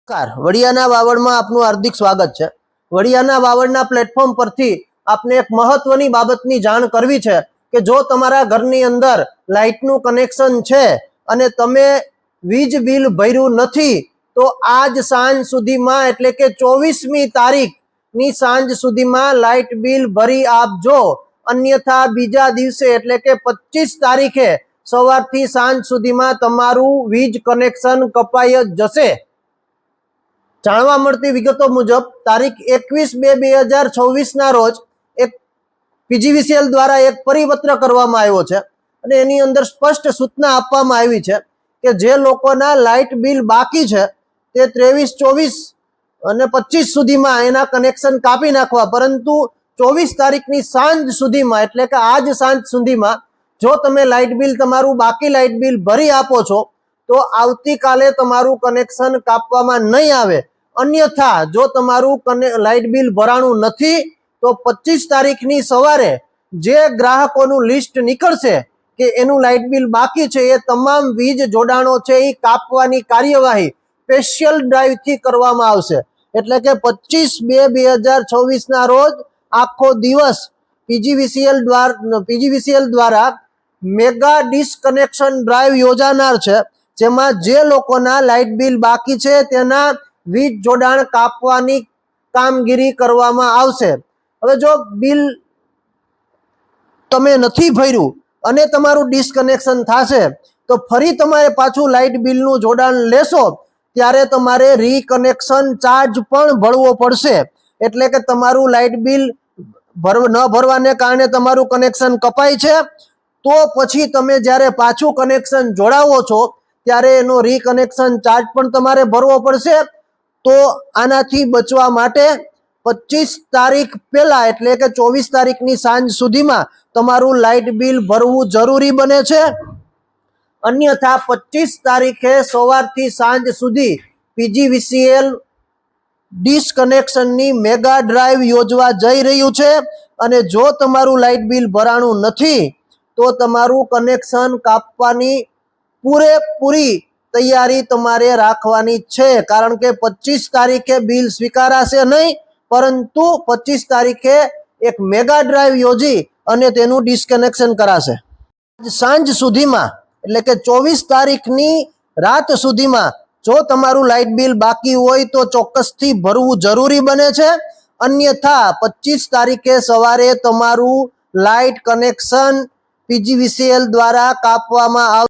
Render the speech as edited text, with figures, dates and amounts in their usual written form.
વડિયાના વાવડમાં આપનું હાર્દિક સ્વાગત છે। વડિયાના વાવડના પ્લેટફોર્મ પરથી આપને એક મહત્વની બાબતની જાણ કરવી છે કે જો તમારા ઘરની અંદર લાઇટનું કનેક્શન છે અને તમે વીજ બિલ ભર્યું નથી તો આજ સાંજ સુધીમાં એટલે કે 24મી તારીખની સાંજ સુધીમાં લાઇટ બિલ ભરી આપજો, અન્યથા બીજા દિવસે એટલે કે 25 તારીખે સવારથી સાંજ સુધીમાં તમારું વીજ કનેક્શન કપાઈ જ જશે। જાણવા મળતી વિગતો મુજબ તારીખ 21/2/2024 રોજ એક પીજીવીસીએલ દ્વારા એક પરિપત્ર કરવામાં આવ્યો છે અને એની અંદર સ્પષ્ટ સૂચના આપવામાં આવી છે કે જે લોકોના લાઇટ બિલ બાકી છે તે 23, 24 અને 25 સુધીમાં એના કનેક્શન કાપી નાખવા, પરંતુ 24 તારીખની સાંજ સુધીમાં એટલે કે આજ સાંજ સુધીમાં જો તમે લાઇટ બિલ તમારું બાકી લાઇટ બિલ ભરી આપો છો તો આવતીકાલે તમારું કનેક્શન કાપવામાં નહીં આવે। અન્યથા જો તમારું લાઇટ બિલ ભરાણું નથી તો 25 તારીખની સવારે જે ગ્રાહકોનું લિસ્ટ નીકળશે કે એનું લાઇટ બિલ બાકી છે એ તમામ વીજ જોડાણો છે એ કાપવાની કાર્યવાહી સ્પેશિયલ ડ્રાઈવથી કરવામાં આવશે। એટલે કે 25/2/2024 રોજ આખો દિવસ પીજીવીસીએલ દ્વારા મેગા ડિસ્કનેક્શન ડ્રાઈવ યોજાનાર છે, જેમાં જે લોકોના લાઇટ બિલ બાકી છે તેના વીજ જોડાણ કાપવાની કામગીરી કરવામાં આવશે। હવે જો બિલ તમે નથી ભર્યું અને તમારું ડિસ્કનેક્શન થશે તો ફરી તમારે પાછું લાઇટ બિલનું જોડાણ લેશો ત્યારે તમારે રીકનેક્શન ચાર્જ પણ ભરવો પડશે। એટલે કે તમારું લાઇટ બિલ ન ભરવાને કારણે તમારું કનેક્શન કપાય છે તો પછી તમે જ્યારે પાછું કનેક્શન જોડાવો છો ત્યારે એનો રીકનેક્શન ચાર્જ પણ તમારે ભરવો પડશે। તો આનાથી બચવા માટે 25 તારીખ પહેલા એટલે કે 24 તારીખની સાંજ સુધીમાં તમારું લાઇટ બિલ ભરવું જરૂરી બને છે, અન્યથા 25 તારીખે સવારથી સાંજ સુધી પીજીવીસીએલ ડિસ્કનેક્શનની મેગા ડ્રાઈવ યોજવા જઈ રહ્યું છે અને જો તમારું લાઇટ બિલ ભરાણું નથી તો તમારું કનેક્શન કાપવાની પૂરેપૂરી તૈયારી તમારે રાખવાની છે, કારણ કે 25 તારીખે બિલ સ્વીકારાશે નહીં, પરંતુ 25 તારીખે એક મેગા ડ્રાઈવ યોજી અને તેનું ડિસ્કનેક્શન કરાશે। સાંજ સુધીમાં એટલે કે 24 તારીખની રાત સુધીમાં જો તમારું લાઇટ બિલ બાકી હોય તો ચોક્કસથી ભરવું જરૂરી બને છે, અન્યથા 25 તારીખે સવારે તમારું લાઇટ કનેક્શન પીજીવીસીએલ દ્વારા કાપવામાં આવશે।